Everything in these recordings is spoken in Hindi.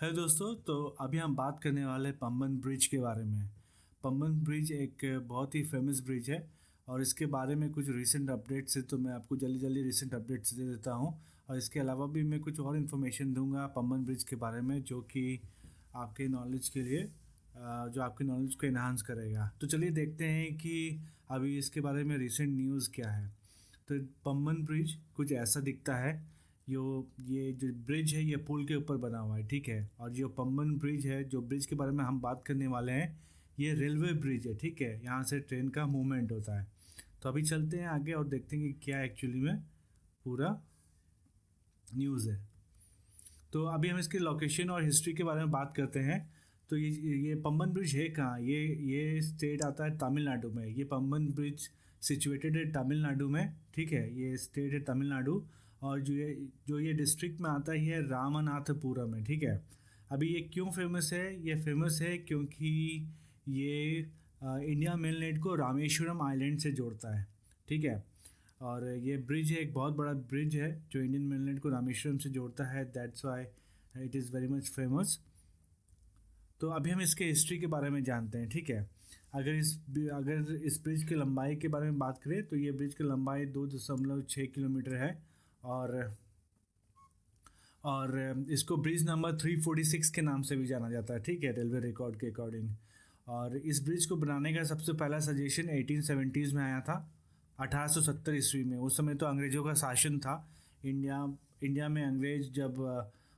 है दोस्तों। तो अभी हम बात करने वाले हैं पम्बन ब्रिज के बारे में। पम्बन ब्रिज एक बहुत ही फेमस ब्रिज है और इसके बारे में कुछ रीसेंट अपडेट्स है, तो मैं आपको जल्दी जल्दी रीसेंट अपडेट्स दे देता हूँ। और इसके अलावा भी मैं कुछ और इन्फॉर्मेशन दूंगा पम्बन ब्रिज के बारे में, जो कि आपके नॉलेज के लिए जो आपकी नॉलेज को इन्हांस करेगा। तो चलिए देखते हैं कि अभी इसके बारे में रीसेंट न्यूज़ क्या है। तो पम्बन ब्रिज कुछ ऐसा दिखता है। यो ये जो ब्रिज है ये पुल के ऊपर बना हुआ है, ठीक है। और जो पम्बन ब्रिज है, जो ब्रिज के बारे में हम बात करने वाले हैं, ये रेलवे ब्रिज है, ठीक है। यहाँ से ट्रेन का मूवमेंट होता है। तो अभी चलते हैं आगे और देखते हैं कि क्या एक्चुअली में पूरा न्यूज़ है। तो अभी हम इसके लोकेशन और हिस्ट्री के बारे में बात करते हैं। तो ये पम्बन ब्रिज है कहाँ? ये स्टेट आता है तमिलनाडु में। ये पम्बन ब्रिज सिचुएटेड है तमिलनाडु में, ठीक है। ये स्टेट है तमिलनाडु। और जो ये डिस्ट्रिक्ट में आता है ये रामनाथपुरम में, ठीक है। अभी ये क्यों फेमस है? ये फेमस है क्योंकि ये इंडिया मेनलैंड को रामेश्वरम आइलैंड से जोड़ता है, ठीक है। और ये ब्रिज है, एक बहुत बड़ा ब्रिज है जो इंडियन मेनलैंड को रामेश्वरम से जोड़ता है। That's why it is very much famous. तो अभी हम इसके हिस्ट्री के बारे में जानते हैं, ठीक है। अगर इस ब्रिज की लंबाई के बारे में बात करें तो ये ब्रिज की लंबाई 2.6 किलोमीटर है। और इसको ब्रिज नंबर 346 के नाम से भी जाना जाता है, ठीक है, रेलवे रिकॉर्ड के अकॉर्डिंग। और इस ब्रिज को बनाने का सबसे पहला सजेशन 1870s में आया था, 1870 ईस्वी में। उस समय तो अंग्रेज़ों का शासन था इंडिया इंडिया में। अंग्रेज जब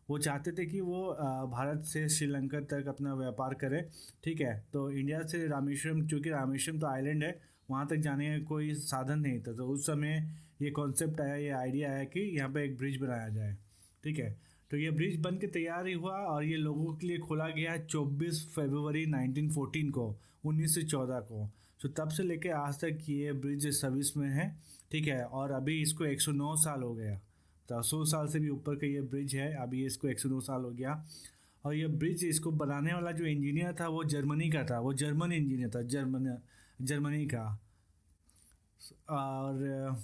वो चाहते थे कि वो भारत से श्रीलंका तक अपना व्यापार करें, ठीक है। तो इंडिया से रामेश्वरम, चूँकि रामेश्वरम तो आइलैंड है, वहाँ तक जाने का कोई साधन नहीं था। तो उस समय ये कॉन्सेप्ट आया, ये आइडिया आया कि यहाँ पे एक ब्रिज बनाया जाए, ठीक है। तो ये ब्रिज बन के तैयार ही हुआ और ये लोगों के लिए खोला गया 24 फरवरी 1914 को, 1914 को। तो तब से लेके आज तक ये ब्रिज सर्विस में है, ठीक है। और अभी इसको 109 साल हो गया। तो 100 साल से भी ऊपर का ये ब्रिज है, अभी इसको 109 साल हो गया। और ये ब्रिज, इसको बनाने वाला जो इंजीनियर था वो जर्मनी का था, वो जर्मन इंजीनियर था, जर्मनी का। और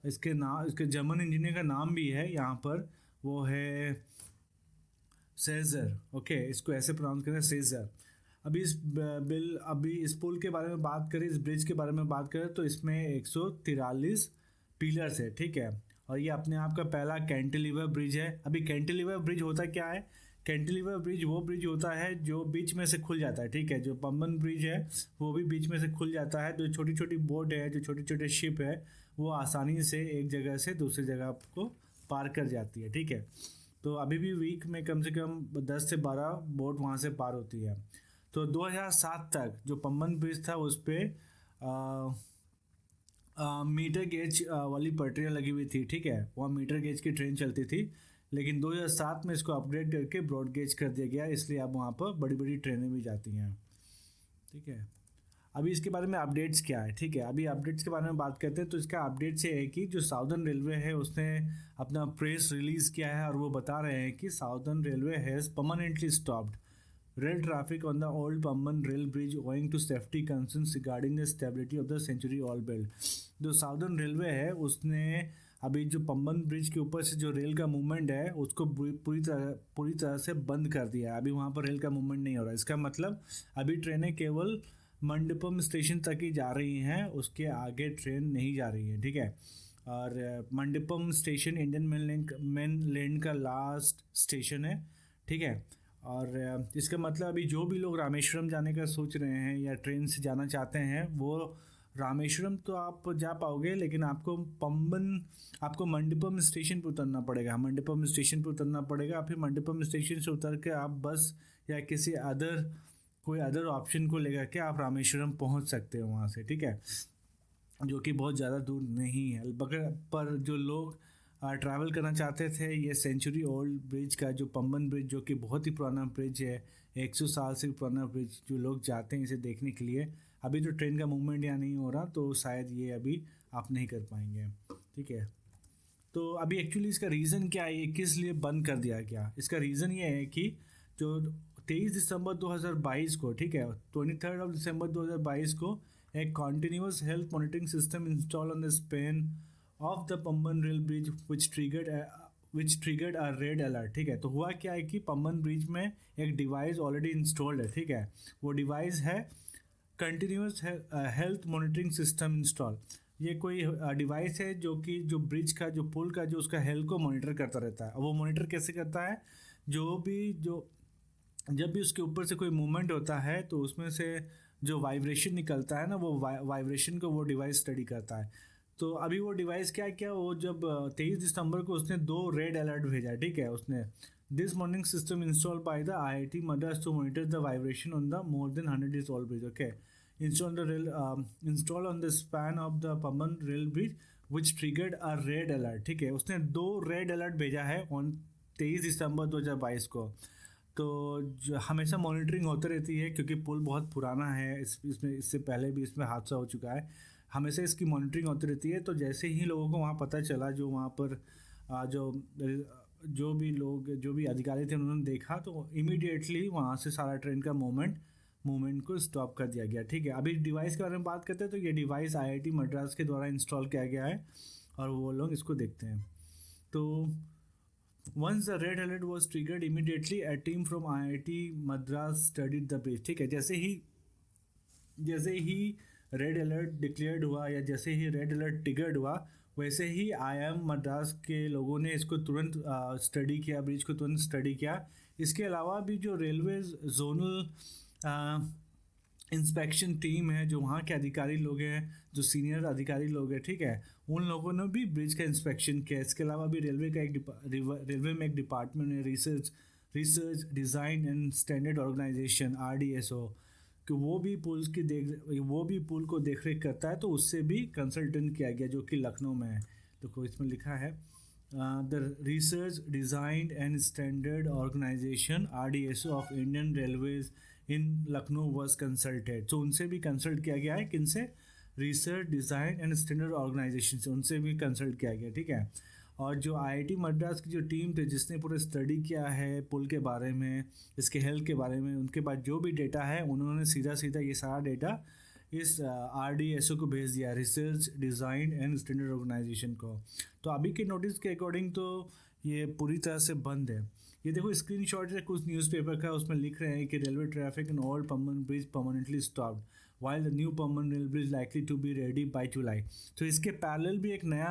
इसके जर्मन इंजीनियर का नाम भी है यहाँ पर, वो है सेजर। ओके, इसको ऐसे प्रोनाउंस करें, सेजर। अभी इस पुल के बारे में बात करें, इस ब्रिज के बारे में बात करें, तो इसमें 143 पिलर्स है, ठीक है। और ये अपने आप का पहला कैंटिलीवर ब्रिज है। अभी कैंटिलीवर ब्रिज होता क्या है? कैंटिलीवर ब्रिज वो ब्रिज होता है जो बीच में से खुल जाता है, ठीक है। जो पम्बन ब्रिज है वो भी बीच में से खुल जाता है। जो छोटी छोटी बोट है, जो छोटे छोटे शिप है, वो आसानी से एक जगह से दूसरी जगह को पार कर जाती है, ठीक है। तो अभी भी वीक में कम से कम 10 से 12 बोट वहाँ से पार होती है। तो 2007 तक जो पम्बन ब्रिज था उस पर मीटर गेज वाली पटरियाँ लगी हुई थी, ठीक है। वहाँ मीटर गेज की ट्रेन चलती थी। लेकिन 2007 में इसको अपग्रेड करके ब्रॉड गेज कर दिया गया, इसलिए अब वहाँ पर बड़ी बड़ी ट्रेनें भी जाती हैं, ठीक है। अभी इसके बारे में अपडेट्स क्या है, ठीक है। अभी अपडेट्स के बारे में बात करते हैं। तो इसका अपडेट्स ये है कि जो साउदर्न रेलवे है उसने अपना प्रेस रिलीज़ किया है और वो बता रहे हैं कि southern railway has permanently stopped rail traffic on the old Pamban rail bridge owing to safety concerns regarding the stability of the century old belt। जो साउदर्न रेलवे है उसने अभी जो पम्बन ब्रिज के ऊपर से जो रेल का मूवमेंट है उसको पूरी तरह से बंद कर दिया है। अभी वहाँ पर रेल का मूवमेंट नहीं हो रहा है। इसका मतलब अभी ट्रेनें केवल मंडपम स्टेशन तक ही जा रही हैं, उसके आगे ट्रेन नहीं जा रही है, ठीक है। और Mandapam station Indian main land का लास्ट स्टेशन है, ठीक है। और इसका मतलब अभी जो भी लोग रामेश्वरम जाने का सोच रहे हैं या ट्रेन से जाना चाहते हैं, वो रामेश्वरम तो आप जा पाओगे, लेकिन आपको मंडपम स्टेशन पर उतरना पड़ेगा। मंडपम स्टेशन पर उतरना पड़ेगा, फिर मंडपम स्टेशन से उतर के आप बस या कोई अदर ऑप्शन को लेकर के आप रामेश्वरम पहुंच सकते हो वहाँ से, ठीक है। जो कि बहुत ज़्यादा दूर नहीं है। मगर पर जो लोग ट्रैवल करना चाहते थे, ये सेंचुरी ओल्ड ब्रिज का जो पम्बन ब्रिज, जो कि बहुत ही पुराना ब्रिज है, 100 साल से भी पुराना ब्रिज, जो लोग जाते हैं इसे देखने के लिए, अभी तो ट्रेन का मूवमेंट यहाँ नहीं हो रहा, तो शायद ये अभी आप नहीं कर पाएंगे, ठीक है। तो अभी एक्चुअली इसका रीज़न क्या है, ये किस लिए बंद कर दिया गया? इसका रीज़न ये है कि जो 23 दिसंबर 2022 को, ठीक है, 23 दिसंबर 2022 को एक continuous health monitoring system install on the span of the Pamban rail bridge which triggered a red alert. ठीक है, तो हुआ क्या है कि पम्बन ब्रिज में एक डिवाइस ऑलरेडी इंस्टॉल्ड है। ठीक है, वो डिवाइस है continuous health monitoring system install. ये कोई डिवाइस है जो कि जो ब्रिज का जो पुल का जो उसका हेल्थ को मॉनिटर करता रहता है। वो मॉनिटर कैसे करता है, जो जब भी उसके ऊपर से कोई मूवमेंट होता है तो उसमें से जो वाइब्रेशन निकलता है ना, वो वाइब्रेशन को वो डिवाइस स्टडी करता है। तो अभी वो डिवाइस क्या क्या, वो जब 23 दिसंबर को उसने 2 रेड अलर्ट भेजा। ठीक है, उसने this morning system install by the IIT Madras to monitor the vibration on the more than 100 is all bridge. Okay, install on the span of the Pamban rail bridge which triggered a red alert. ठीक है, उसने 2 रेड अलर्ट भेजा है ऑन 23 दिसंबर 2022 को। तो जो हमेशा मॉनिटरिंग होती रहती है क्योंकि पुल बहुत पुराना है, इसमें इससे पहले भी इसमें हादसा हो चुका है। हमेशा इसकी मॉनिटरिंग होती रहती है। तो जैसे ही लोगों को वहाँ पता चला, जो वहाँ पर जो भी अधिकारी थे उन्होंने देखा, तो इमीडिएटली वहाँ से सारा ट्रेन का मूवमेंट को स्टॉप कर दिया गया। ठीक है, अभी डिवाइस के बारे में बात करते हैं। तो ये डिवाइस IIT मद्रास के द्वारा इंस्टॉल किया गया है और वो लोग इसको देखते हैं। तो Once the red alert was triggered, immediately a team from IIT Madras studied the bridge। ठीक है, जैसे ही रेड अलर्ट डिक्लेयर्ड हुआ या जैसे ही रेड अलर्ट ट्रिगर्ड हुआ, वैसे ही IIM मद्रास के लोगों ने इसको तुरंत स्टडी किया, ब्रिज को तुरंत स्टडी किया। इसके अलावा भी जो रेलवे जोनल इंस्पेक्शन टीम है, जो वहाँ के अधिकारी लोग हैं, जो सीनियर अधिकारी लोग हैं, ठीक है, उन लोगों ने भी ब्रिज का इंस्पेक्शन किया। इसके अलावा भी रेलवे में एक डिपार्टमेंट है, research design and standard organisation RDSO, कि वो भी पुल को देख रेख करता है। तो उससे भी कंसल्टेंट किया गया जो कि लखनऊ में है। तो इसमें लिखा है the research design and standard organisation RDSO of Indian railways in Lucknow was consulted. तो उनसे भी कंसल्ट किया गया है। किनसे? Research design and standard organisation से, उनसे भी कंसल्ट किया गया। ठीक है, और जो IIT मद्रास की जो टीम थी जिसने पूरा स्टडी किया है पुल के बारे में, इसके हेल्थ के बारे में, उनके पास जो भी डेटा है उन्होंने सीधा ये सारा डेटा इस RDSO को भेज दिया, research design and standard organisation को। तो अभी के नोटिस के अकॉर्डिंग तो ये पूरी तरह से बंद है। ये देखो स्क्रीनशॉट है कुछ न्यूज़पेपर का, उसमें लिख रहे हैं कि railway traffic in old Pamban bridge permanently stopped while the new permanent rail bridge likely to be ready by July। तो इसके पैरेलल भी एक नया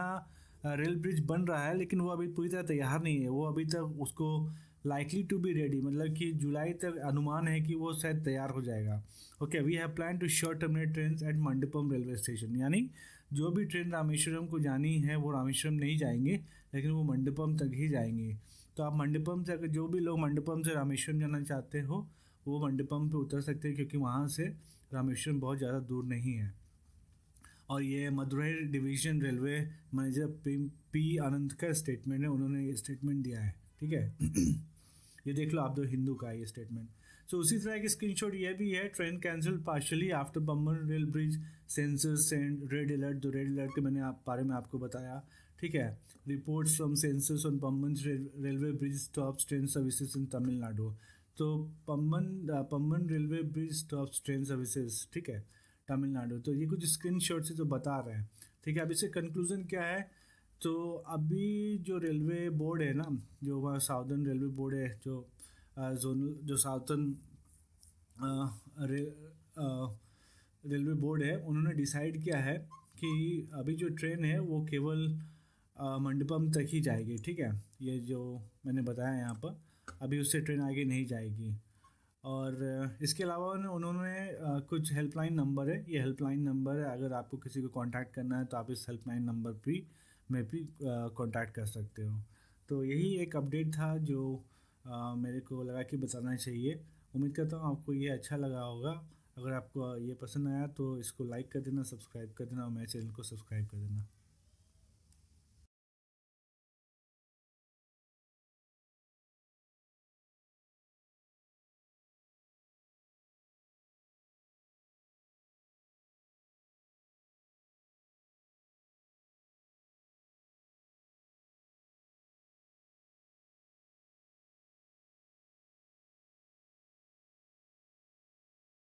रेल ब्रिज बन रहा है, लेकिन वो अभी पूरी तरह तैयार नहीं है। वो अभी तक उसको लाइकली टू बी रेडी, मतलब कि जुलाई तक अनुमान है कि वो शायद तैयार हो जाएगा। Okay, we have plan to short terminate train at Mandapam railway station. यानी जो भी ट्रेन रामेश्वरम को जानी है वो रामेश्वरम नहीं जाएंगे, लेकिन वो मंडपम तक ही जाएंगे। तो आप मंडपम से, अगर जो भी लोग मंडपम से रामेश्वरम जाना चाहते हो वो मंडपम पे उतर सकते हैं, क्योंकि वहाँ से रामेश्वरम बहुत ज़्यादा दूर नहीं है। और ये Madurai division railway manager P Anand का स्टेटमेंट है, उन्होंने ये स्टेटमेंट दिया है। ठीक है ये देख लो आप, दो हिंदू का है ये स्टेटमेंट। सो उसी तरह की स्क्रीनशॉट ये भी है, train cancel partially after Pamban rail bridge sensors and red alert. जो रेड अलर्ट के मैंने बारे में आपको बताया। ठीक है, reports from sensors on Pamban railway bridge stops train services in Tamil Nadu. तो Pamban railway bridge stops train services, ठीक है, तमिलनाडु। तो ये कुछ स्क्रीनशॉट से जो बता रहे हैं। ठीक है, अब इससे कंक्लूजन क्या है? तो अभी जो रेलवे बोर्ड है ना, जो वहाँ साउदर्न रेलवे बोर्ड है, जो साउदर्न रेलवे बोर्ड है, उन्होंने डिसाइड किया है कि अभी जो ट्रेन है वो केवल मंडपम तक ही जाएगी। ठीक है, ये जो मैंने बताया यहाँ पर, अभी उससे ट्रेन आगे नहीं जाएगी। और इसके अलावा उन्होंने कुछ हेल्पलाइन नंबर है, ये हेल्पलाइन नंबर है, अगर आपको किसी को कांटेक्ट करना है तो आप इस हेल्पलाइन नंबर में भी कांटेक्ट कर सकते हो। तो यही एक अपडेट था जो मेरे को लगा कि बताना चाहिए। उम्मीद करता हूँ आपको ये अच्छा लगा होगा। अगर आपको ये पसंद आया तो इसको लाइक कर देना, सब्सक्राइब कर देना और मेरे चैनल को सब्सक्राइब कर देना।